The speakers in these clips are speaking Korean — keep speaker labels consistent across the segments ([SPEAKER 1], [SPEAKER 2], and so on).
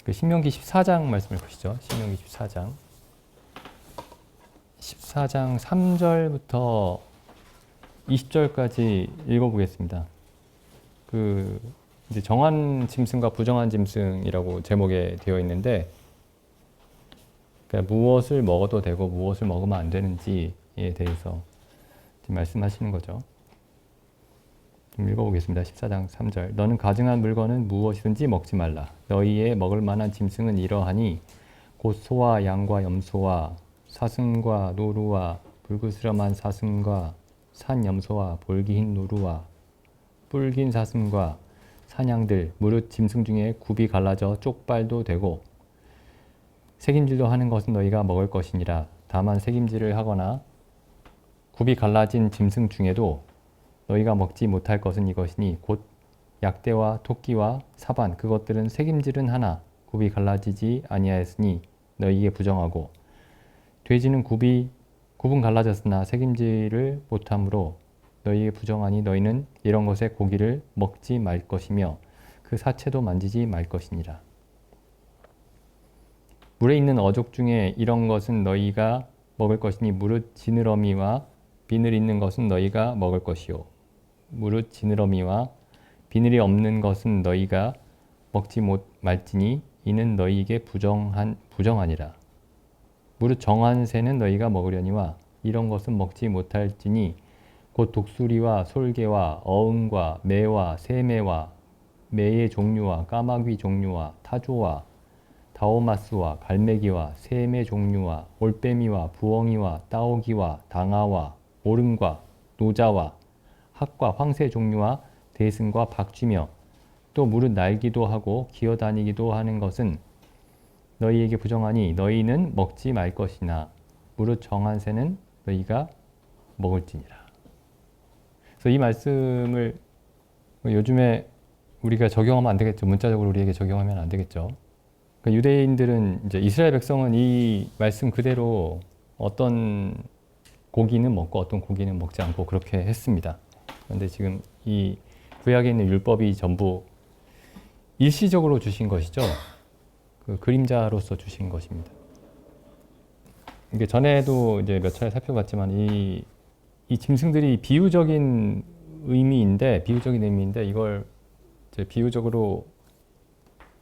[SPEAKER 1] 그 신명기 14장 말씀을 보시죠. 신명기 14장. 14장 3절부터 20절까지 읽어보겠습니다. 그 이제 정한 짐승과 부정한 짐승이라고 제목에 되어 있는데, 그러니까 무엇을 먹어도 되고 무엇을 먹으면 안 되는지에 대해서 말씀하시는 거죠. 좀 읽어보겠습니다. 14장 3절. 너는 가증한 물건은 무엇이든지 먹지 말라. 너희의 먹을 만한 짐승은 이러하니 곧 소와 양과 염소와 사슴과 노루와 불그스름한 사슴과 산 염소와 볼기흰 노루와 뿔긴 사슴과 사냥들 무릇 짐승 중에 굽이 갈라져 쪽발도 되고 색임질도 하는 것은 너희가 먹을 것이니라. 다만 색임질을 하거나 굽이 갈라진 짐승 중에도 너희가 먹지 못할 것은 이것이니 곧 약대와 토끼와 사반 그것들은 색임질은 하나 굽이 갈라지지 아니하였으니 너희에게 부정하고 돼지는 굽은 갈라졌으나 색임질을 못함으로 너희에게 부정하니 너희는 이런 것의 고기를 먹지 말 것이며 그 사체도 만지지 말 것이니라. 물에 있는 어족 중에 이런 것은 너희가 먹을 것이니 무릇 지느러미와 비늘 있는 것은 너희가 먹을 것이요 무릇 지느러미와 비늘이 없는 것은 너희가 먹지 못 말지니 이는 너희에게 부정하니라. 무릇 정한 새는 너희가 먹으려니와 이런 것은 먹지 못할지니 곧 독수리와 솔개와 어흥과 매와 새매와 매의 종류와 까마귀 종류와 타조와 다오마스와 갈매기와 새매 종류와 올빼미와 부엉이와 따오기와 당아와 오름과 노자와 학과 황새 종류와 대승과 박쥐며 또 무릇 날기도 하고 기어다니기도 하는 것은 너희에게 부정하니 너희는 먹지 말 것이나 무릇 정한 새는 너희가 먹을지니라. 그래서 이 말씀을 요즘에 우리가 적용하면 안 되겠죠. 문자적으로 우리에게 적용하면 안 되겠죠. 그러니까 유대인들은 이제 이스라엘 백성은 이 말씀 그대로 어떤 고기는 먹고 어떤 고기는 먹지 않고 그렇게 했습니다. 그런데 지금 이 구약에 있는 율법이 전부 일시적으로 주신 것이죠. 그 그림자로서 주신 것입니다. 이게 전에도 이제 몇 차례 살펴봤지만 이 짐승들이 비유적인 의미인데 이걸 이제 비유적인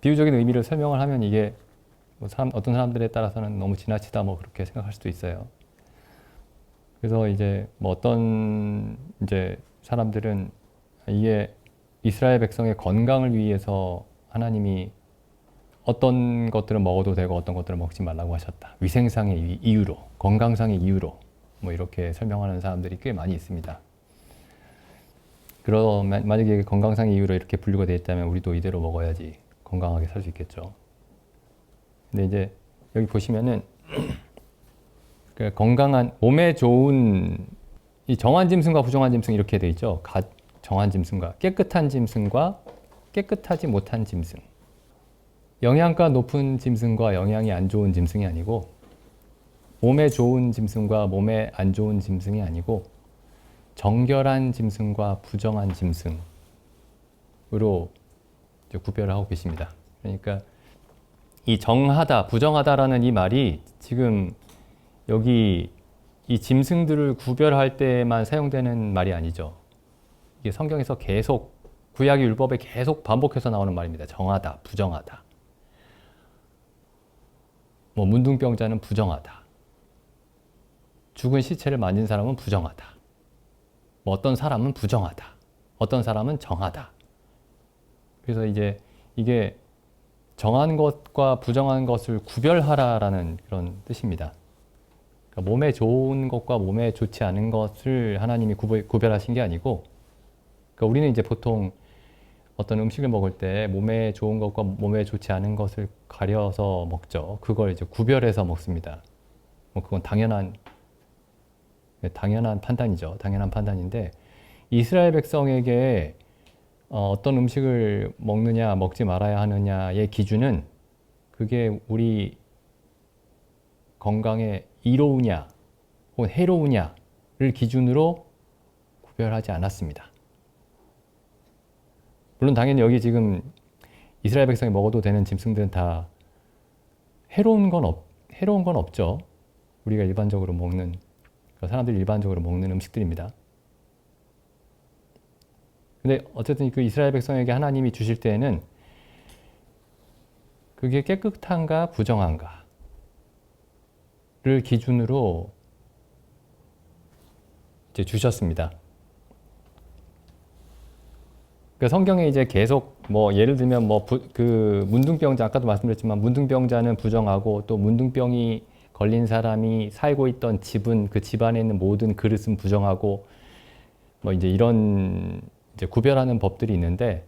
[SPEAKER 1] 의미를 설명을 하면 이게 뭐 어떤 사람들에 따라서는 너무 지나치다 뭐 그렇게 생각할 수도 있어요. 그래서 이제 뭐 어떤 이제 사람들은 이게 이스라엘 백성의 건강을 위해서 하나님이 어떤 것들은 먹어도 되고 어떤 것들은 먹지 말라고 하셨다. 위생상의 이유로, 건강상의 이유로 뭐 이렇게 설명하는 사람들이 꽤 많이 있습니다. 그러면 만약에 건강상의 이유로 이렇게 분류가 되어 있다면 우리도 이대로 먹어야지 건강하게 살 수 있겠죠. 근데 이제 여기 보시면은 건강한 몸에 좋은 이 정한 짐승과 부정한 짐승 이렇게 되어 있죠. 정한 짐승과 깨끗한 짐승과 깨끗하지 못한 짐승. 영양가 높은 짐승과 영양이 안 좋은 짐승이 아니고 몸에 좋은 짐승과 몸에 안 좋은 짐승이 아니고 정결한 짐승과 부정한 짐승으로 이제 구별을 하고 계십니다. 그러니까 이 정하다, 부정하다라는 이 말이 지금 여기 이 짐승들을 구별할 때만 사용되는 말이 아니죠. 이게 성경에서 계속 구약의 율법에 계속 반복해서 나오는 말입니다. 정하다, 부정하다. 뭐 문둥병자는 부정하다. 죽은 시체를 만진 사람은 부정하다. 뭐 어떤 사람은 부정하다. 어떤 사람은 정하다. 그래서 이제 이게 정한 것과 부정한 것을 구별하라라는 그런 뜻입니다. 그러니까 몸에 좋은 것과 몸에 좋지 않은 것을 하나님이 구별하신 게 아니고, 그러니까 우리는 이제 보통 어떤 음식을 먹을 때 몸에 좋은 것과 몸에 좋지 않은 것을 가려서 먹죠. 그걸 이제 구별해서 먹습니다. 뭐 그건 당연한 판단이죠. 당연한 판단인데 이스라엘 백성에게 어떤 음식을 먹느냐 먹지 말아야 하느냐의 기준은 그게 우리 건강에 이로우냐 혹은 해로우냐를 기준으로 구별하지 않았습니다. 물론 당연히 여기 지금 이스라엘 백성이 먹어도 되는 짐승들은 다 해로운 건 없죠. 우리가 일반적으로 먹는, 사람들이 일반적으로 먹는 음식들입니다. 근데 어쨌든 그 이스라엘 백성에게 하나님이 주실 때에는 그게 깨끗한가 부정한가를 기준으로 이제 주셨습니다. 그러니까 성경에 이제 계속 뭐 예를 들면 그 문둥병자, 아까도 말씀드렸지만 문둥병자는 부정하고, 또 문둥병이 걸린 사람이 살고 있던 집은, 그 집안에 있는 모든 그릇은 부정하고, 뭐 이제 이런 이제 구별하는 법들이 있는데,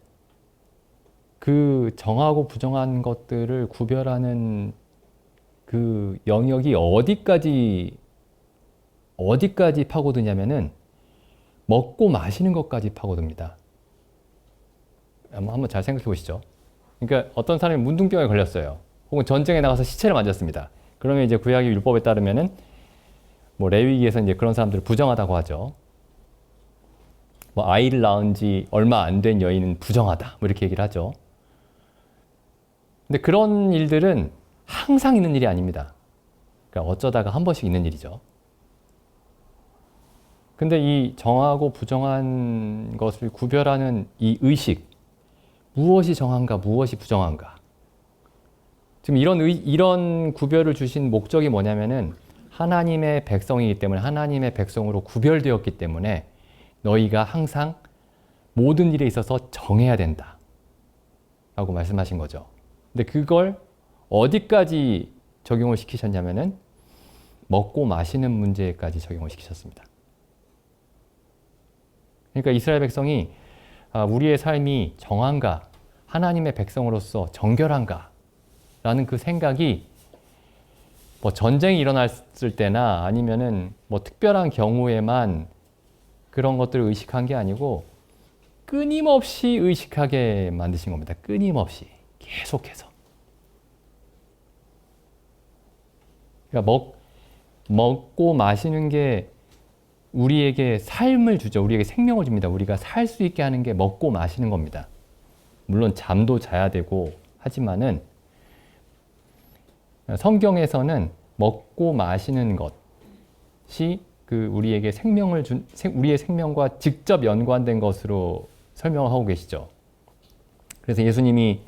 [SPEAKER 1] 그 정하고 부정한 것들을 구별하는 그 영역이 어디까지 파고드냐면은 먹고 마시는 것까지 파고듭니다. 한번 잘 생각해 보시죠. 그러니까 어떤 사람이 문둥병에 걸렸어요. 혹은 전쟁에 나가서 시체를 만졌습니다. 그러면 이제 구약의 율법에 따르면은 뭐 레위기에서 이제 그런 사람들을 부정하다고 하죠. 뭐 아이를 낳은 지 얼마 안 된 여인은 부정하다, 뭐 이렇게 얘기를 하죠. 근데 그런 일들은 항상 있는 일이 아닙니다. 그러니까 어쩌다가 한 번씩 있는 일이죠. 근데 이 정하고 부정한 것을 구별하는 이 의식, 무엇이 정한가, 무엇이 부정한가. 지금 이런 구별을 주신 목적이 뭐냐면은 하나님의 백성이기 때문에, 하나님의 백성으로 구별되었기 때문에 너희가 항상 모든 일에 있어서 정해야 된다 라고 말씀하신 거죠. 근데 그걸 어디까지 적용을 시키셨냐면은 먹고 마시는 문제까지 적용을 시키셨습니다. 그러니까 이스라엘 백성이 우리의 삶이 정한가, 하나님의 백성으로서 정결한가 라는 그 생각이 뭐 전쟁이 일어났을 때나 아니면은 뭐 특별한 경우에만 그런 것들을 의식한 게 아니고 끊임없이 의식하게 만드신 겁니다. 끊임없이, 계속해서. 그러니까 먹고 마시는 게 우리에게 삶을 주죠. 우리에게 생명을 줍니다. 우리가 살 수 있게 하는 게 먹고 마시는 겁니다. 물론 잠도 자야 되고 하지만은 성경에서는 먹고 마시는 것이 그 우리에게 우리의 생명과 직접 연관된 것으로 설명을 하고 계시죠. 그래서 예수님이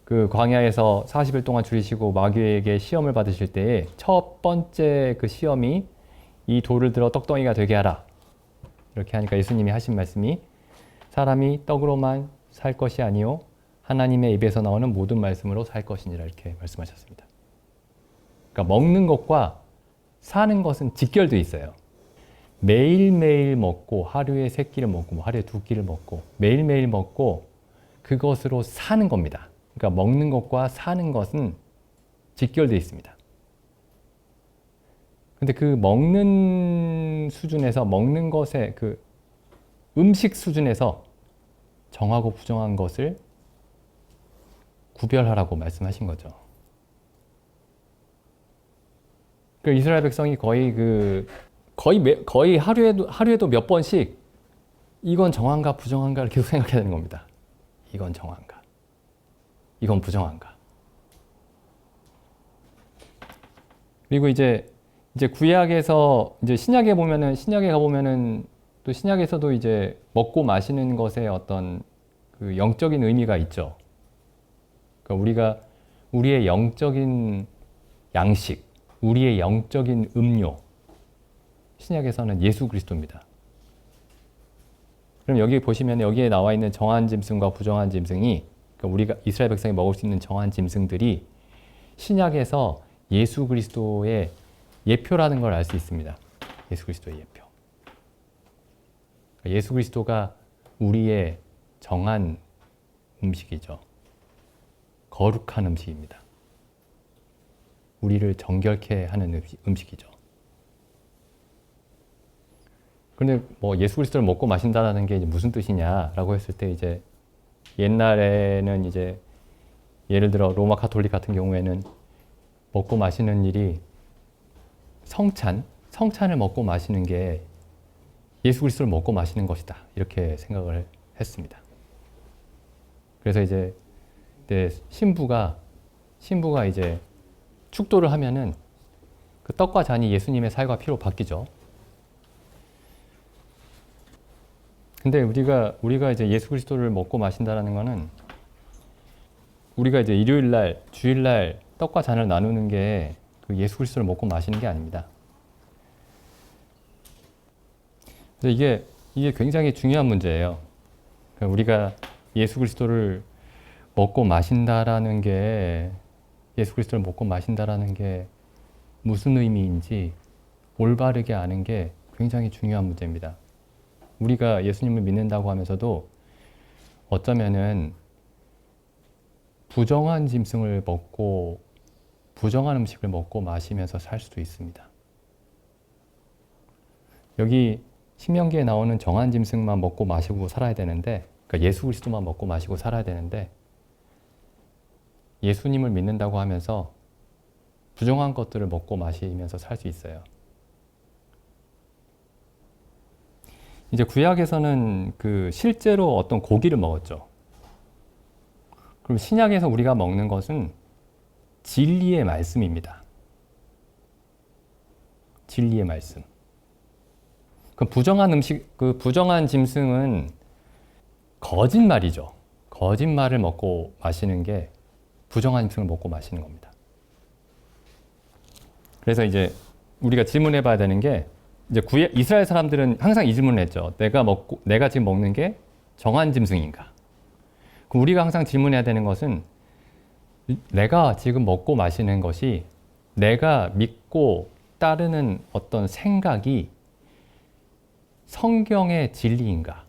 [SPEAKER 1] 그 광야에서 40일 동안 줄이시고 마귀에게 시험을 받으실 때에 첫 번째 그 시험이 이 돌을 들어 떡덩이가 되게 하라. 이렇게 하니까 예수님이 하신 말씀이 사람이 떡으로만 살 것이 아니요 하나님의 입에서 나오는 모든 말씀으로 살 것이니라, 이렇게 말씀하셨습니다. 그러니까 먹는 것과 사는 것은 직결되어 있어요. 매일매일 먹고 하루에 3끼를 먹고 뭐 하루에 2끼를 먹고 매일매일 먹고 그것으로 사는 겁니다. 그러니까 먹는 것과 사는 것은 직결되어 있습니다. 근데 그 먹는 수준에서, 먹는 것의 그 음식 수준에서 정하고 부정한 것을 구별하라고 말씀하신 거죠. 그 이스라엘 백성이 거의 하루에도 몇 번씩 이건 정한가 부정한가를 계속 생각해야 되는 겁니다. 이건 정한가, 이건 부정한가. 그리고 이제 구약에서 이제 신약에 가보면은 또 신약에서도 이제 먹고 마시는 것에 어떤 그 영적인 의미가 있죠. 그러니까 우리의 영적인 양식, 우리의 영적인 음료, 신약에서는 예수 그리스도입니다. 그럼 여기 보시면 여기에 나와 있는 정한 짐승과 부정한 짐승이, 그러니까 우리가 이스라엘 백성이 먹을 수 있는 정한 짐승들이 신약에서 예수 그리스도의 예표라는 걸 알 수 있습니다. 예수 그리스도의 예표. 예수 그리스도가 우리의 정한 음식이죠. 거룩한 음식입니다. 우리를 정결케 하는 음식이죠. 그런데 뭐 예수 그리스도를 먹고 마신다는 게 이제 무슨 뜻이냐라고 했을 때, 이제 옛날에는 이제 예를 들어 로마 가톨릭 같은 경우에는 먹고 마시는 일이 성찬을 먹고 마시는 게 예수 그리스도를 먹고 마시는 것이다, 이렇게 생각을 했습니다. 그래서 이제 신부가 이제 축도를 하면은 그 떡과 잔이 예수님의 살과 피로 바뀌죠. 근데 우리가 이제 예수 그리스도를 먹고 마신다라는 거는 우리가 이제 일요일 날, 주일 날 떡과 잔을 나누는 게 그 예수 그리스도를 먹고 마시는 게 아닙니다. 그래서 이게 굉장히 중요한 문제예요. 그러니까 우리가 예수 그리스도를 먹고 마신다라는 게 예수 그리스도를 먹고 마신다라는 게 무슨 의미인지 올바르게 아는 게 굉장히 중요한 문제입니다. 우리가 예수님을 믿는다고 하면서도 어쩌면은 부정한 짐승을 먹고 부정한 음식을 먹고 마시면서 살 수도 있습니다. 여기 신명기에 나오는 정한 짐승만 먹고 마시고 살아야 되는데, 그러니까 예수 그리스도만 먹고 마시고 살아야 되는데 예수님을 믿는다고 하면서 부정한 것들을 먹고 마시면서 살 수 있어요. 이제 구약에서는 그 실제로 어떤 고기를 먹었죠. 그럼 신약에서 우리가 먹는 것은 진리의 말씀입니다. 진리의 말씀. 그 부정한 음식, 그 부정한 짐승은 거짓말이죠. 거짓말을 먹고 마시는 게 부정한 짐승을 먹고 마시는 겁니다. 그래서 이제 우리가 질문해 봐야 되는 게 이제 이스라엘 사람들은 항상 이 질문을 했죠. 내가 지금 먹는 게 정한 짐승인가? 그럼 우리가 항상 질문해야 되는 것은 내가 지금 먹고 마시는 것이 내가 믿고 따르는 어떤 생각이 성경의 진리인가?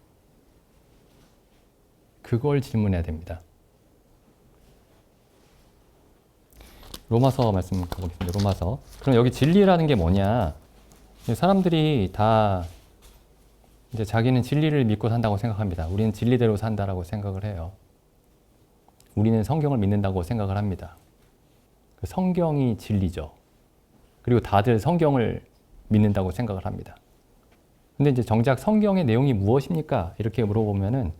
[SPEAKER 1] 그걸 질문해야 됩니다. 로마서 말씀 가보겠습니다. 로마서. 그럼 여기 진리라는 게 뭐냐? 사람들이 다 이제 자기는 진리를 믿고 산다고 생각합니다. 우리는 진리대로 산다라고 생각을 해요. 우리는 성경을 믿는다고 생각을 합니다. 성경이 진리죠. 그리고 다들 성경을 믿는다고 생각을 합니다. 근데 이제 정작 성경의 내용이 무엇입니까? 이렇게 물어보면은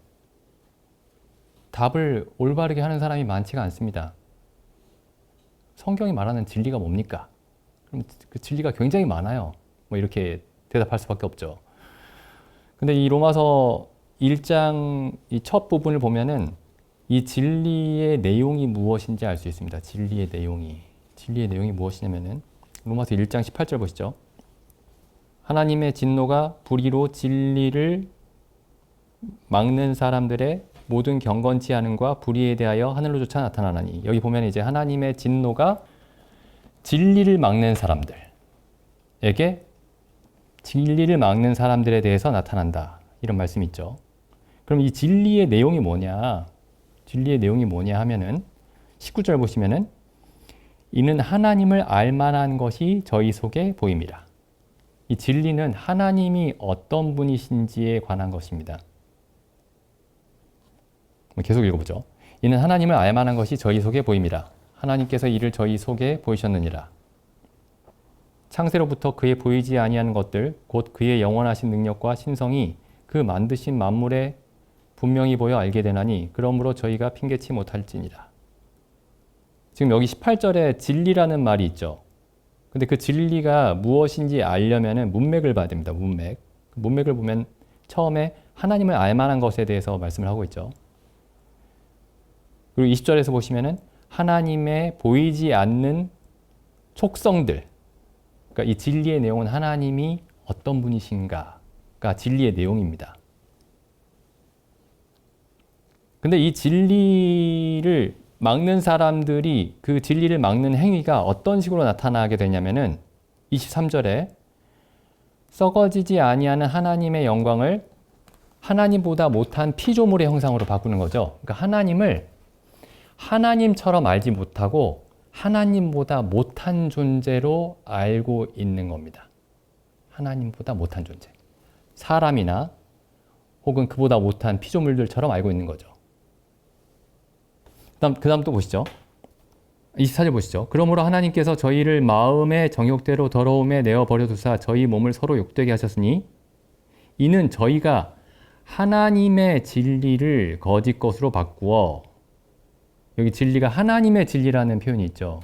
[SPEAKER 1] 답을 올바르게 하는 사람이 많지가 않습니다. 성경이 말하는 진리가 뭡니까? 그럼 그 진리가 굉장히 많아요. 뭐 이렇게 대답할 수밖에 없죠. 근데 이 로마서 1장 이 첫 부분을 보면은 이 진리의 내용이 무엇인지 알 수 있습니다. 진리의 내용이 무엇이냐면은 로마서 1장 18절 보시죠. 하나님의 진노가 불의로 진리를 막는 사람들의 모든 경건치 않음과 불의에 대하여 하늘로조차 나타나나니. 여기 보면 이제 하나님의 진노가 진리를 막는 사람들에게 진리를 막는 사람들에 대해서 나타난다. 이런 말씀이 있죠. 그럼 이 진리의 내용이 뭐냐? 진리의 내용이 뭐냐 하면은 19절 보시면은 이는 하나님을 알 만한 것이 저희 속에 보입니다. 이 진리는 하나님이 어떤 분이신지에 관한 것입니다. 계속 읽어보죠. 이는 하나님을 알 만한 것이 저희 속에 보입니다. 하나님께서 이를 저희 속에 보이셨느니라. 창세로부터 그의 보이지 아니하는 것들 곧 그의 영원하신 능력과 신성이 그 만드신 만물에 분명히 보여 알게 되나니 그러므로 저희가 핑계치 못할지니라. 지금 여기 18절에 진리라는 말이 있죠. 근데 그 진리가 무엇인지 알려면은 문맥을 봐야 됩니다. 문맥을 보면 처음에 하나님을 알 만한 것에 대해서 말씀을 하고 있죠. 그리고 20절에서 보시면은 하나님의 보이지 않는 촉성들. 그러니까 이 진리의 내용은 하나님이 어떤 분이신가가 진리의 내용입니다. 근데 이 진리를 막는 사람들이 그 진리를 막는 행위가 어떤 식으로 나타나게 되냐면은 23절에 썩어지지 아니하는 하나님의 영광을 하나님보다 못한 피조물의 형상으로 바꾸는 거죠. 그러니까 하나님을 하나님처럼 알지 못하고 하나님보다 못한 존재로 알고 있는 겁니다. 하나님보다 못한 존재. 사람이나 혹은 그보다 못한 피조물들처럼 알고 있는 거죠. 그 다음 또 보시죠. 24절 보시죠. 그러므로 하나님께서 저희를 마음의 정욕대로 더러움에 내어버려 두사 저희 몸을 서로 욕되게 하셨으니 이는 저희가 하나님의 진리를 거짓 것으로 바꾸어 여기 진리가 하나님의 진리라는 표현이 있죠.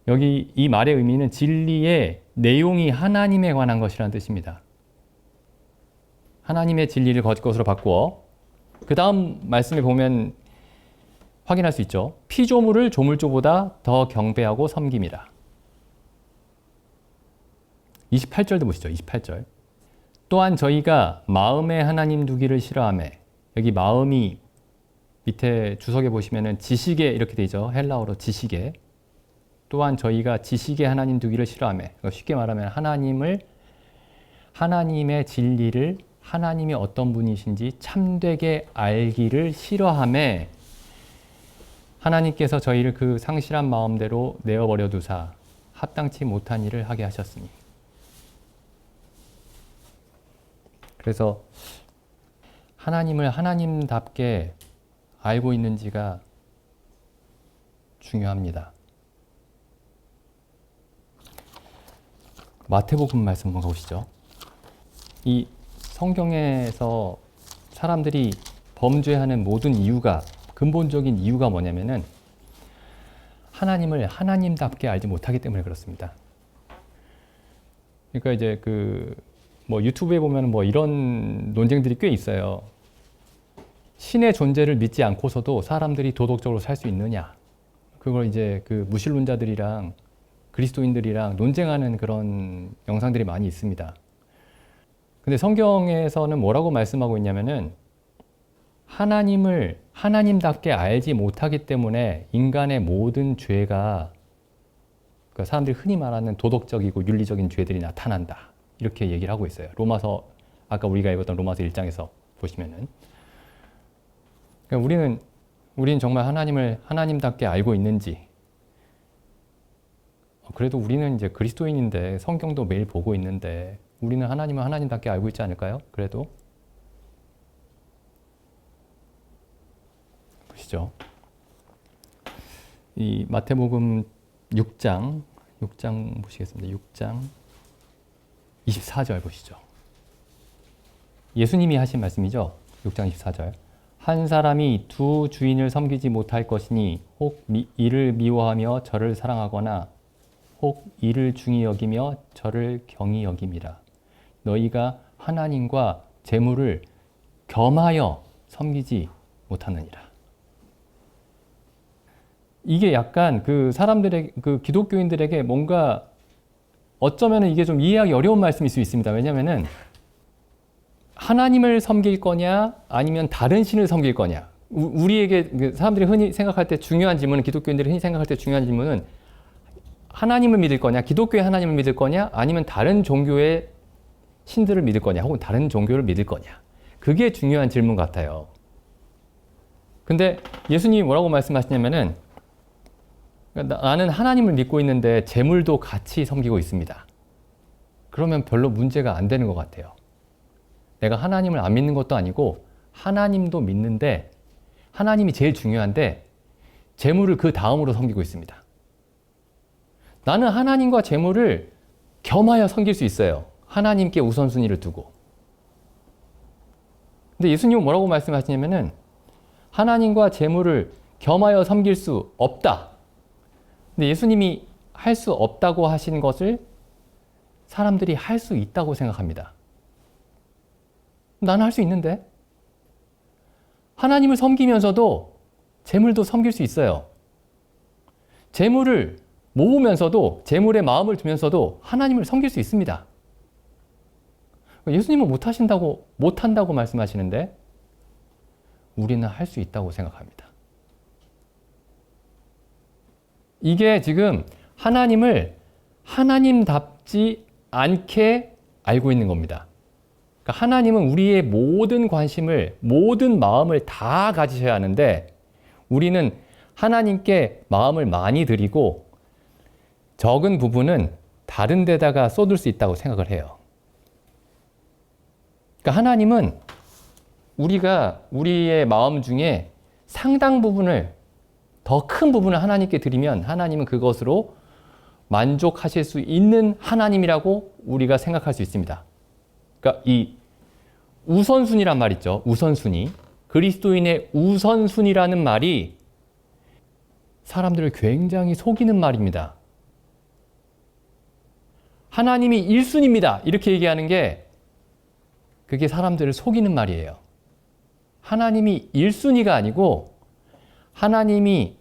[SPEAKER 1] 여기 이 말의 의미는 진리의 내용이 하나님에 관한 것이라는 뜻입니다. 하나님의 진리를 거짓 것으로 바꾸어 그 다음 말씀에 보면 확인할 수 있죠. 피조물을 조물조보다 더 경배하고 섬김이라. 28절도 보시죠. 28절. 또한 저희가 마음에 하나님 두기를 싫어하매, 여기 마음이 밑에 주석에 보시면은 지식에 이렇게 되죠. 헬라어로 지식에. 또한 저희가 지식에 하나님 두기를 싫어하매, 쉽게 말하면 하나님의 진리를 하나님이 어떤 분이신지 참되게 알기를 싫어하매 하나님께서 저희를 그 상실한 마음대로 내어버려 두사 합당치 못한 일을 하게 하셨으니. 그래서 하나님을 하나님답게 알고 있는지가 중요합니다. 마태복음 말씀 한번 보시죠. 이 성경에서 사람들이 범죄하는 모든 이유가, 근본적인 이유가 뭐냐면은 하나님을 하나님답게 알지 못하기 때문에 그렇습니다. 그러니까 이제 유튜브에 보면 이런 논쟁들이 꽤 있어요. 신의 존재를 믿지 않고서도 사람들이 도덕적으로 살 수 있느냐. 그걸 이제 무신론자들이랑 그리스도인들이랑 논쟁하는 그런 영상들이 많이 있습니다. 근데 성경에서는 뭐라고 말씀하고 있냐면은 하나님을 하나님답게 알지 못하기 때문에 인간의 모든 죄가, 그러니까 사람들이 흔히 말하는 도덕적이고 윤리적인 죄들이 나타난다. 이렇게 얘기를 하고 있어요. 로마서, 아까 우리가 읽었던 로마서 1장에서 보시면은. 그러니까 우리는 정말 하나님을 하나님답게 알고 있는지, 그래도 우리는 이제 그리스도인인데 성경도 매일 보고 있는데 우리는 하나님을 하나님답게 알고 있지 않을까요? 그래도 보시죠. 이 마태복음 6장 보시겠습니다. 6장 24절 보시죠. 예수님이 하신 말씀이죠. 6장 24절. 한 사람이 두 주인을 섬기지 못할 것이니 혹 이를 미워하며 저를 사랑하거나 혹 이를 중히 여기며 저를 경히 여김이라. 너희가 하나님과 재물을 겸하여 섬기지 못하느니라. 이게 약간 사람들의 기독교인들에게 뭔가 어쩌면 이게 좀 이해하기 어려운 말씀일 수 있습니다. 왜냐면은 하나님을 섬길 거냐 아니면 다른 신을 섬길 거냐. 우리에게 사람들이 흔히 생각할 때 중요한 질문은, 기독교인들이 흔히 생각할 때 중요한 질문은 하나님을 믿을 거냐, 기독교의 하나님을 믿을 거냐, 아니면 다른 종교의 신들을 믿을 거냐, 혹은 다른 종교를 믿을 거냐. 그게 중요한 질문 같아요. 근데 예수님이 뭐라고 말씀하시냐면은 나는 하나님을 믿고 있는데 재물도 같이 섬기고 있습니다. 그러면 별로 문제가 안 되는 것 같아요. 내가 하나님을 안 믿는 것도 아니고 하나님도 믿는데 하나님이 제일 중요한데 재물을 그 다음으로 섬기고 있습니다. 나는 하나님과 재물을 겸하여 섬길 수 있어요. 하나님께 우선순위를 두고. 근데 예수님은 뭐라고 말씀하시냐면은 하나님과 재물을 겸하여 섬길 수 없다. 근데 예수님이 할 수 없다고 하신 것을 사람들이 할 수 있다고 생각합니다. 나는 할 수 있는데? 하나님을 섬기면서도 재물도 섬길 수 있어요. 재물을 모으면서도, 재물에 마음을 두면서도 하나님을 섬길 수 있습니다. 예수님은 못한다고 말씀하시는데 우리는 할 수 있다고 생각합니다. 이게 지금 하나님을 하나님답지 않게 알고 있는 겁니다. 그러니까 하나님은 우리의 모든 관심을, 모든 마음을 다 가지셔야 하는데 우리는 하나님께 마음을 많이 드리고 적은 부분은 다른 데다가 쏟을 수 있다고 생각을 해요. 그러니까 하나님은 우리의 마음 중에 상당 부분을, 더 큰 부분을 하나님께 드리면 하나님은 그것으로 만족하실 수 있는 하나님이라고 우리가 생각할 수 있습니다. 그러니까 이 우선순위란 말 있죠. 우선순위. 그리스도인의 우선순위라는 말이 사람들을 굉장히 속이는 말입니다. 하나님이 1순위입니다. 이렇게 얘기하는 게 그게 사람들을 속이는 말이에요. 하나님이 1순위가 아니고 하나님이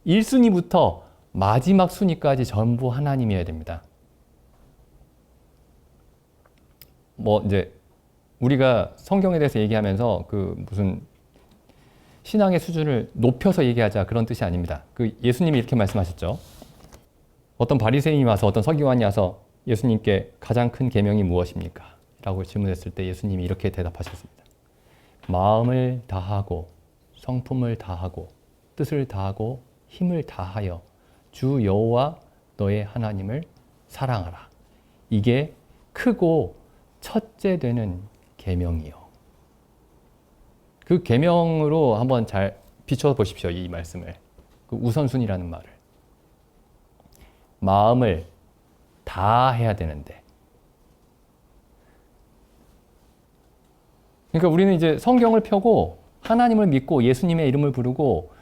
[SPEAKER 1] 1순위부터 마지막 순위까지 전부 하나님이어야 됩니다. 뭐 이제 우리가 성경에 대해서 얘기하면서 그 무슨 신앙의 수준을 높여서 얘기하자 그런 뜻이 아닙니다. 그 예수님이 이렇게 말씀하셨죠. 어떤 바리새인이 와서 어떤 서기관이 와서 예수님께 가장 큰 계명이 무엇입니까? 라고 질문했을 때 예수님이 이렇게 대답하셨습니다. 마음을 다하고 성품을 다하고 뜻을 다하고 힘을 다하여 주 여호와 너의 하나님을 사랑하라. 이게 크고 첫째 되는 계명이요. 그 계명으로 한번 잘 비춰 보십시오. 이 말씀을. 그 우선순위라는 말을. 마음을 다 해야 되는데. 그러니까 우리는 이제 성경을 펴고 하나님을 믿고 예수님의 이름을 부르고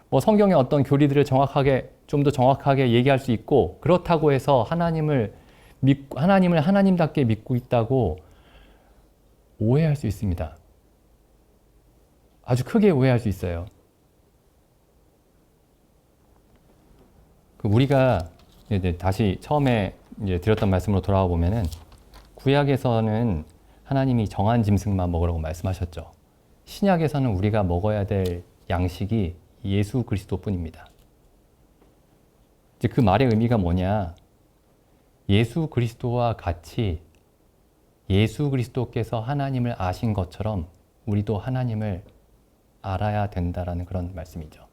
[SPEAKER 1] 뭐 성경의 어떤 교리들을 정확하게 좀 더 정확하게 얘기할 수 있고 그렇다고 해서 하나님을 하나님답게 믿고 있다고 오해할 수 있습니다. 아주 크게 오해할 수 있어요. 우리가 이제 다시 처음에 이제 드렸던 말씀으로 돌아와 보면은 구약에서는 하나님이 정한 짐승만 먹으라고 말씀하셨죠. 신약에서는 우리가 먹어야 될 양식이 예수 그리스도뿐입니다. 이제 그 말의 의미가 뭐냐? 예수 그리스도와 같이 예수 그리스도께서 하나님을 아신 것처럼 우리도 하나님을 알아야 된다라는 그런 말씀이죠.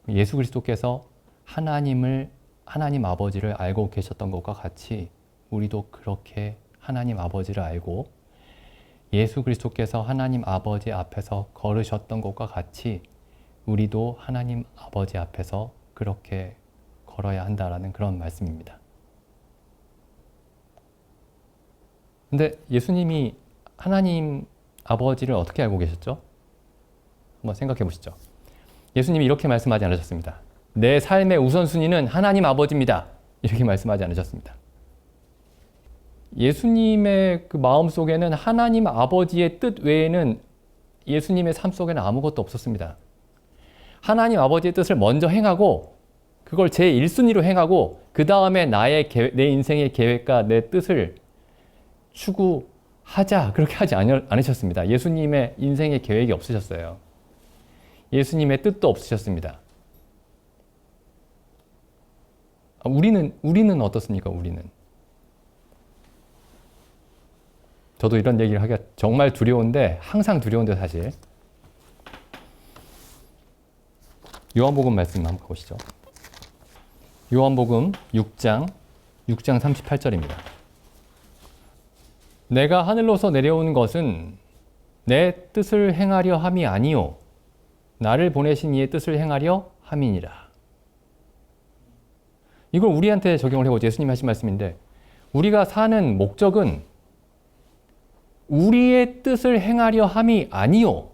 [SPEAKER 1] 예수 그리스도께서 하나님 아버지를 알고 계셨던 것과 같이 우리도 그렇게 하나님 아버지를 알고 예수 그리스도께서 하나님 아버지 앞에서 걸으셨던 것과 같이 우리도 하나님 아버지 앞에서 그렇게 걸어야 한다라는 그런 말씀입니다. 근데 예수님이 하나님 아버지를 어떻게 알고 계셨죠? 한번 생각해 보시죠. 예수님이 이렇게 말씀하지 않으셨습니다. 내 삶의 우선순위는 하나님 아버지입니다. 이렇게 말씀하지 않으셨습니다. 예수님의 그 마음 속에는 하나님 아버지의 뜻 외에는 예수님의 삶 속에는 아무것도 없었습니다. 하나님 아버지의 뜻을 먼저 행하고 그걸 제 1순위로 행하고 그 다음에 내 인생의 계획과 내 뜻을 추구하자 그렇게 하지 않으셨습니다. 예수님의 인생의 계획이 없으셨어요. 예수님의 뜻도 없으셨습니다. 우리는 어떻습니까? 우리는. 저도 이런 얘기를 하기가 정말 두려운데 항상 두려운데 사실. 요한복음 말씀 한번 보시죠. 요한복음 6장 38절입니다. 내가 하늘로서 내려온 것은 내 뜻을 행하려 함이 아니요 나를 보내신 이의 뜻을 행하려 함이니라. 이걸 우리한테 적용을 해보죠. 예수님 하신 말씀인데 우리가 사는 목적은 우리의 뜻을 행하려 함이 아니요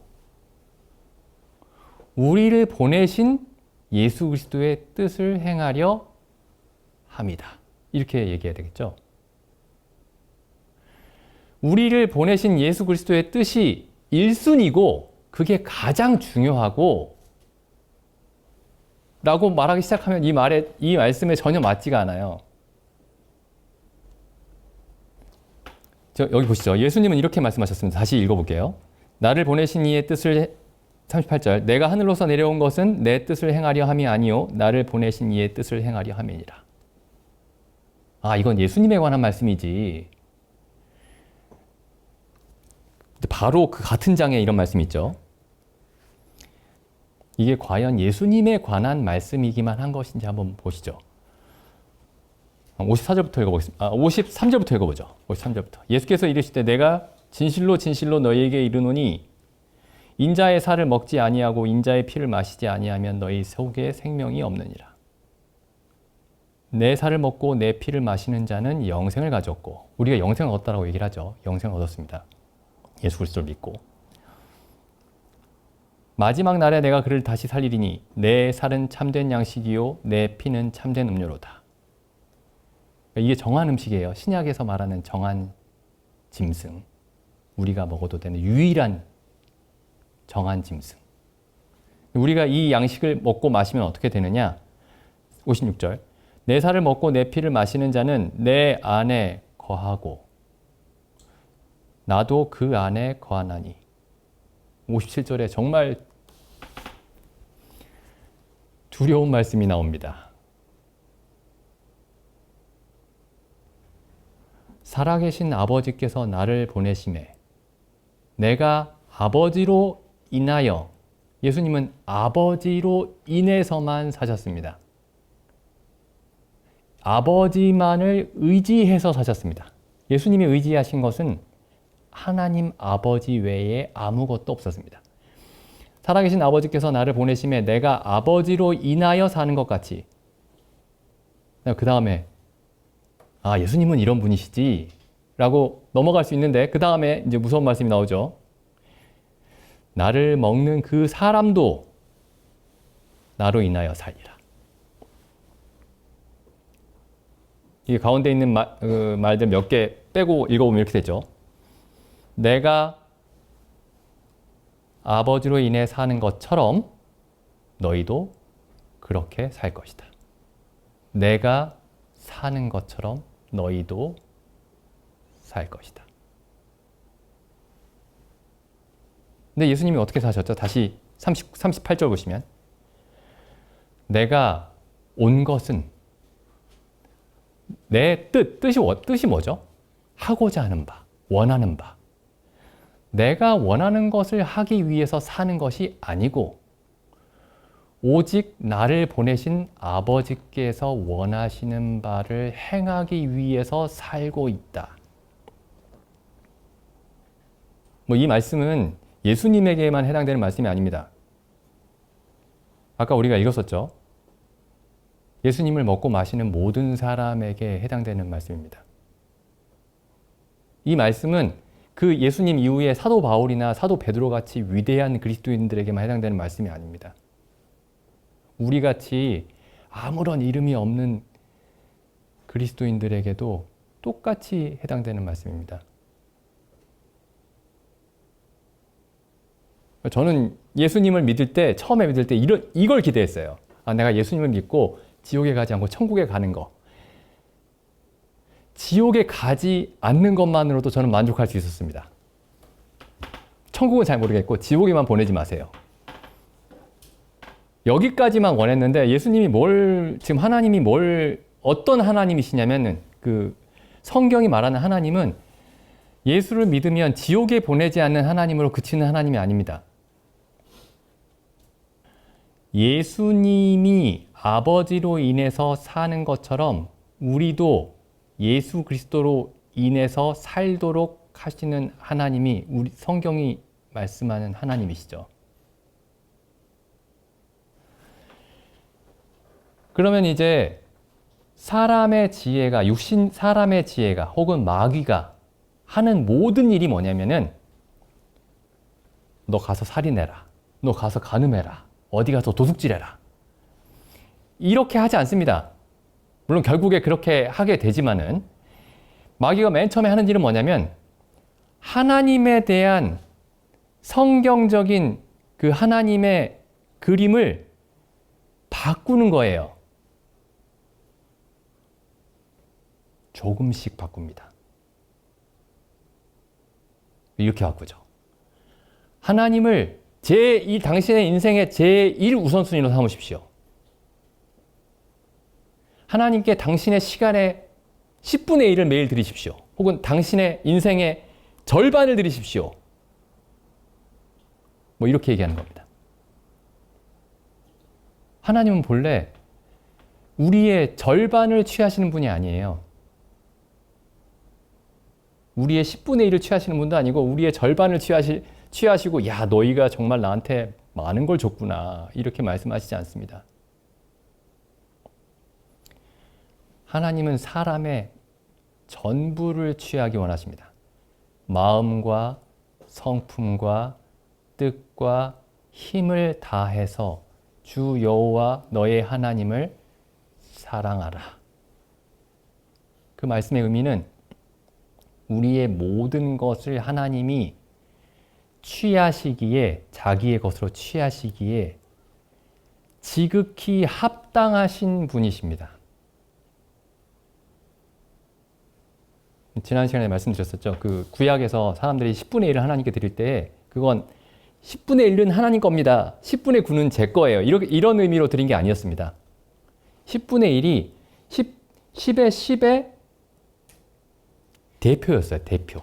[SPEAKER 1] 우리를 보내신 예수 그리스도의 뜻을 행하려 합니다. 이렇게 얘기해야 되겠죠. 우리를 보내신 예수 그리스도의 뜻이 1순위고 그게 가장 중요하고 라고 말하기 시작하면 이 말씀에 전혀 맞지가 않아요. 여기 보시죠. 예수님은 이렇게 말씀하셨습니다. 다시 읽어볼게요. 나를 보내신 이의 뜻을 38절 내가 하늘로서 내려온 것은 내 뜻을 행하려 함이 아니요 나를 보내신 이의 뜻을 행하려 함이니라. 이건 예수님에 관한 말씀이지. 바로 그 같은 장에 이런 말씀이 있죠. 이게 과연 예수님에 관한 말씀이기만 한 것인지 한번 보시죠. 54절부터 읽어보겠습니다. 53절부터 읽어보죠. 53절부터. 예수께서 이르시되 내가 진실로 진실로 너희에게 이르노니 인자의 살을 먹지 아니하고 인자의 피를 마시지 아니하면 너희 속에 생명이 없느니라. 내 살을 먹고 내 피를 마시는 자는 영생을 가졌고 우리가 영생을 얻었다라고 얘기를 하죠. 영생을 얻었습니다. 예수 그리스도를 믿고 마지막 날에 내가 그를 다시 살리리니 내 살은 참된 양식이요 내 피는 참된 음료로다. 이게 정한 음식이에요. 신약에서 말하는 정한 짐승. 우리가 먹어도 되는 유일한 정한 짐승. 우리가 이 양식을 먹고 마시면 어떻게 되느냐? 56절. 내 살을 먹고 내 피를 마시는 자는 내 안에 거하고 나도 그 안에 거하나니. 57절에 정말 두려운 말씀이 나옵니다. 살아계신 아버지께서 나를 보내심에 내가 아버지로 인하여, 예수님은 아버지로 인해서만 사셨습니다. 아버지만을 의지해서 사셨습니다. 예수님이 의지하신 것은 하나님 아버지 외에 아무것도 없었습니다. 살아계신 아버지께서 나를 보내심에 내가 아버지로 인하여 사는 것 같이. 그 다음에 예수님은 이런 분이시지 라고 넘어갈 수 있는데, 그 다음에 이제 무서운 말씀이 나오죠. 나를 먹는 그 사람도 나로 인하여 살리라. 이 가운데 있는 말들 몇 개 빼고 읽어보면 이렇게 되죠. 내가 아버지로 인해 사는 것처럼 너희도 그렇게 살 것이다. 내가 사는 것처럼 너희도 살 것이다. 근데 예수님이 어떻게 사셨죠? 다시 38절 보시면 내가 온 것은 내 뜻이 뭐죠? 하고자 하는 바, 원하는 바. 내가 원하는 것을 하기 위해서 사는 것이 아니고 오직 나를 보내신 아버지께서 원하시는 바를 행하기 위해서 살고 있다. 이 말씀은 예수님에게만 해당되는 말씀이 아닙니다. 아까 우리가 읽었었죠. 예수님을 먹고 마시는 모든 사람에게 해당되는 말씀입니다. 이 말씀은 그 예수님 이후에 사도 바울이나 사도 베드로 같이 위대한 그리스도인들에게만 해당되는 말씀이 아닙니다. 우리같이 아무런 이름이 없는 그리스도인들에게도 똑같이 해당되는 말씀입니다. 저는 예수님을 믿을 때, 처음에 믿을 때 이걸 기대했어요. 내가 예수님을 믿고 지옥에 가지 않고 천국에 가는 거. 지옥에 가지 않는 것만으로도 저는 만족할 수 있었습니다. 천국은 잘 모르겠고 지옥에만 보내지 마세요. 여기까지만 원했는데 예수님이 지금 하나님이 어떤 하나님이시냐면은 성경이 말하는 하나님은 예수를 믿으면 지옥에 보내지 않는 하나님으로 그치는 하나님이 아닙니다. 예수님이 아버지로 인해서 사는 것처럼 우리도 예수 그리스도로 인해서 살도록 하시는 하나님이 우리 성경이 말씀하는 하나님이시죠. 그러면 이제 사람의 지혜가 혹은 마귀가 하는 모든 일이 뭐냐면은 너 가서 살인해라. 너 가서 간음해라. 어디 가서 도둑질해라. 이렇게 하지 않습니다. 물론 결국에 그렇게 하게 되지만은 마귀가 맨 처음에 하는 일은 뭐냐면 하나님에 대한 성경적인 그 하나님의 그림을 바꾸는 거예요. 조금씩 바꿉니다. 이렇게 바꾸죠. 하나님을 당신의 인생의 제1 우선순위로 삼으십시오. 하나님께 당신의 시간의 10분의 1을 매일 드리십시오. 혹은 당신의 인생의 절반을 드리십시오. 이렇게 얘기하는 겁니다. 하나님은 본래 우리의 절반을 취하시는 분이 아니에요. 우리의 10분의 1을 취하시는 분도 아니고 우리의 절반을 취하시고 야 너희가 정말 나한테 많은 걸 줬구나 이렇게 말씀하시지 않습니다. 하나님은 사람의 전부를 취하기 원하십니다. 마음과 성품과 뜻과 힘을 다해서 주 여호와 너의 하나님을 사랑하라. 그 말씀의 의미는 우리의 모든 것을 하나님이 취하시기에, 자기의 것으로 취하시기에 지극히 합당하신 분이십니다. 지난 시간에 말씀드렸었죠. 그 구약에서 사람들이 10분의 1을 하나님께 드릴 때 그건 10분의 1은 하나님 겁니다. 10분의 9는 제 거예요. 이런 의미로 드린 게 아니었습니다. 10분의 1이 10의 10의 대표였어요. 대표.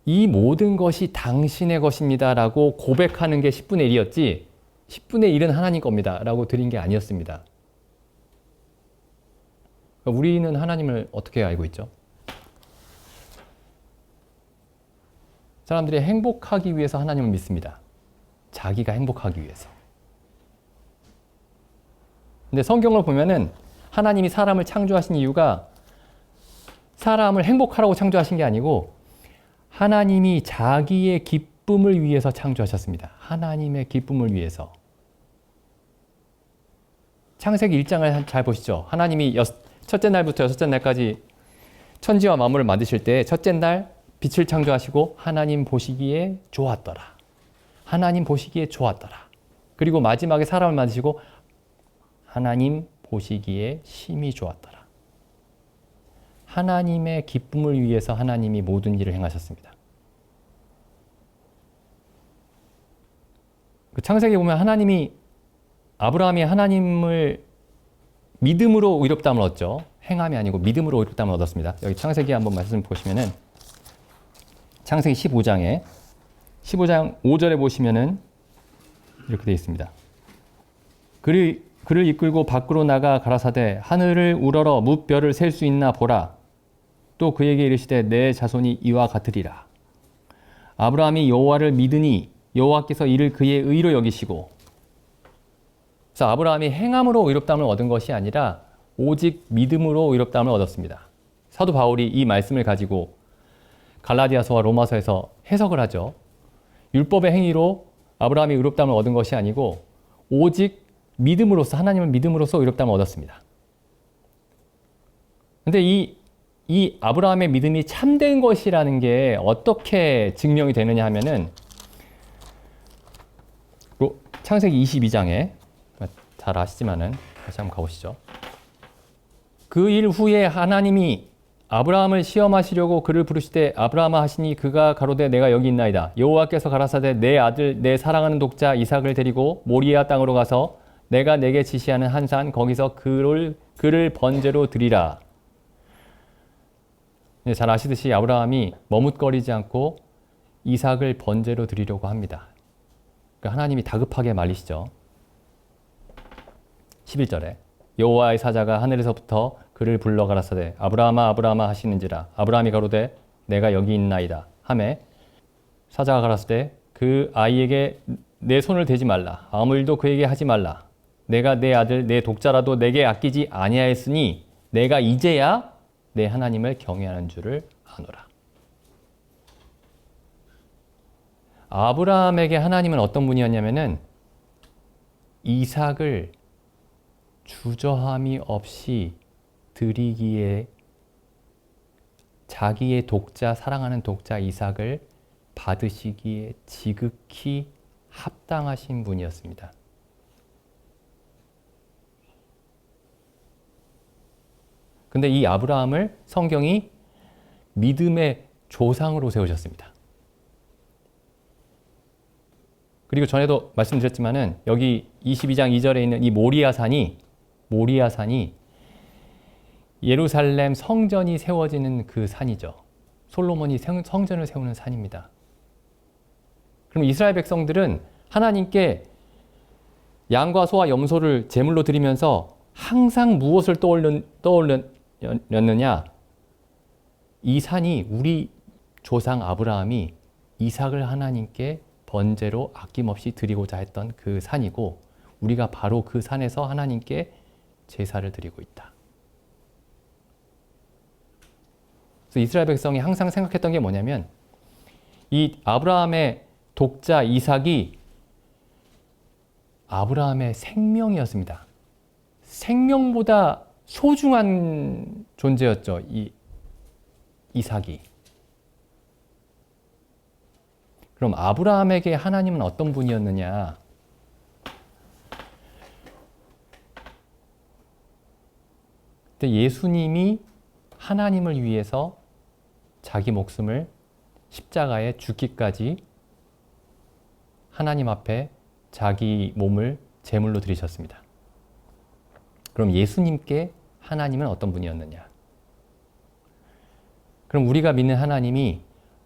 [SPEAKER 1] 이 모든 것이 당신의 것입니다 라고 고백하는 게 10분의 1이었지 10분의 1은 하나님 겁니다 라고 드린 게 아니었습니다. 우리는 하나님을 어떻게 알고 있죠? 사람들이 행복하기 위해서 하나님을 믿습니다. 자기가 행복하기 위해서. 근데 성경을 보면은 하나님이 사람을 창조하신 이유가 사람을 행복하라고 창조하신 게 아니고 하나님이 자기의 기쁨을 위해서 창조하셨습니다. 하나님의 기쁨을 위해서. 창세기 1장을 잘 보시죠. 하나님이 첫째 날부터 여섯째 날까지 천지와 만물을 만드실 때 첫째 날 빛을 창조하시고 하나님 보시기에 좋았더라. 하나님 보시기에 좋았더라. 그리고 마지막에 사람을 만드시고 하나님 보시기에 심히 좋았더라. 하나님의 기쁨을 위해서 하나님이 모든 일을 행하셨습니다. 그 창세기에 보면 아브라함이 하나님을 믿음으로 의롭다함을 얻죠. 행함이 아니고 믿음으로 의롭다함을 얻었습니다. 여기 창세기 한번 말씀 보시면은 창세기 15장 5절에 보시면은 이렇게 되어 있습니다. 그를 이끌고 밖으로 나가 가라사대 하늘을 우러러 무별을 셀 수 있나 보라. 또 그에게 이르시되 내 자손이 이와 같으리라. 아브라함이 여호와를 믿으니 여호와께서 이를 그의 의로 여기시고. 그래서 아브라함이 행함으로 의롭다함을 얻은 것이 아니라 오직 믿음으로 의롭다함을 얻었습니다. 사도 바울이 이 말씀을 가지고 갈라디아서와 로마서에서 해석을 하죠. 율법의 행위로 아브라함이 의롭다함을 얻은 것이 아니고 오직 믿음으로써 하나님을 믿음으로써 의롭다함을 얻었습니다. 근데 이 아브라함의 믿음이 참된 것이라는 게 어떻게 증명이 되느냐 하면은 창세기 22장에 잘 아시지만은 다시 한번 가보시죠. 그 일 후에 하나님이 아브라함을 시험하시려고 그를 부르시되 아브라함아 하시니 그가 가로되 내가 여기 있나이다. 여호와께서 가라사대 내 아들 내 사랑하는 독자 이삭을 데리고 모리아 땅으로 가서 내가 내게 지시하는 한 산 거기서 그를 번제로 드리라. 잘 아시듯이 아브라함이 머뭇거리지 않고 이삭을 번제로 드리려고 합니다. 그러니까 하나님이 다급하게 말리시죠. 11절에 여호와의 사자가 하늘에서부터 그를 불러 가라사대 아브라함아 아브라함아 하시는지라. 아브라함이 가로되 내가 여기 있나이다 하매 사자가 가라사대 그 아이에게 내 손을 대지 말라. 아무 일도 그에게 하지 말라. 내가 내 아들 내 독자라도 내게 아끼지 아니하였으니 내가 이제야 내 하나님을 경외하는 줄을 아노라. 아브라함에게 하나님은 어떤 분이었냐면은 이삭을 주저함이 없이 드리기에 자기의 독자, 사랑하는 독자 이삭을 받으시기에 지극히 합당하신 분이었습니다. 근데 이 아브라함을 성경이 믿음의 조상으로 세우셨습니다. 그리고 전에도 말씀드렸지만은 여기 22장 2절에 있는 이 모리아산이 예루살렘 성전이 세워지는 그 산이죠. 솔로몬이 성전을 세우는 산입니다. 그럼 이스라엘 백성들은 하나님께 양과 소와 염소를 제물로 드리면서 항상 무엇을 떠올렸느냐? 이 산이 우리 조상 아브라함이 이삭을 하나님께 번제로 아낌없이 드리고자 했던 그 산이고 우리가 바로 그 산에서 하나님께 제사를 드리고 있다. 그래서 이스라엘 백성이 항상 생각했던 게 뭐냐면 이 아브라함의 독자 이삭이 아브라함의 생명이었습니다. 생명보다 소중한 존재였죠. 이삭이. 그럼 아브라함에게 하나님은 어떤 분이었느냐? 근데 예수님이 하나님을 위해서 자기 목숨을 십자가에 죽기까지 하나님 앞에 자기 몸을 제물로 드리셨습니다. 그럼 예수님께 하나님은 어떤 분이었느냐? 그럼 우리가 믿는 하나님이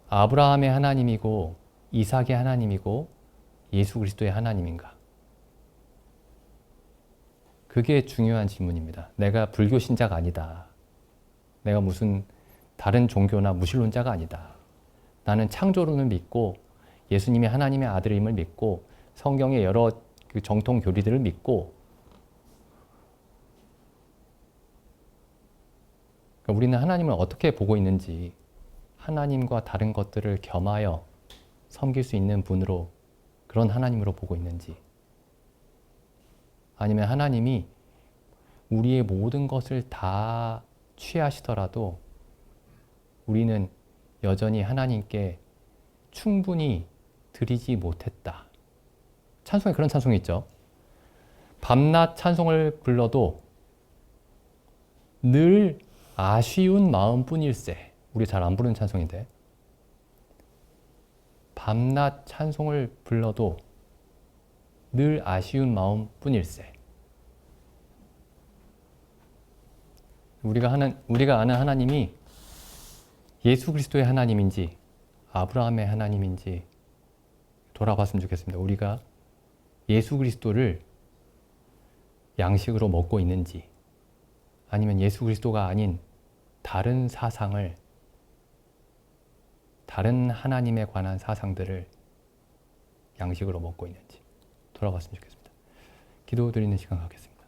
[SPEAKER 1] 아브라함의 하나님이고 이삭의 하나님이고 예수 그리스도의 하나님인가? 그게 중요한 질문입니다. 내가 불교 신자가 아니다. 내가 무슨 다른 종교나 무신론자가 아니다. 나는 창조론을 믿고 예수님이 하나님의 아들임을 믿고 성경의 여러 그 정통 교리들을 믿고 그러니까 우리는 하나님을 어떻게 보고 있는지 하나님과 다른 것들을 겸하여 섬길 수 있는 분으로 그런 하나님으로 보고 있는지 아니면 하나님이 우리의 모든 것을 다 취하시더라도 우리는 여전히 하나님께 충분히 드리지 못했다. 찬송에 그런 찬송이 있죠. 밤낮 찬송을 불러도 늘 아쉬운 마음뿐일세. 우리 잘 안 부르는 찬송인데 밤낮 찬송을 불러도 늘 아쉬운 마음뿐일세. 우리가 아는 하나님이 예수 그리스도의 하나님인지 아브라함의 하나님인지 돌아봤으면 좋겠습니다. 우리가 예수 그리스도를 양식으로 먹고 있는지 아니면 예수 그리스도가 아닌 다른 사상을 다른 하나님에 관한 사상들을 양식으로 먹고 있는지 돌아봤으면 좋겠습니다. 기도드리는 시간 갖겠습니다.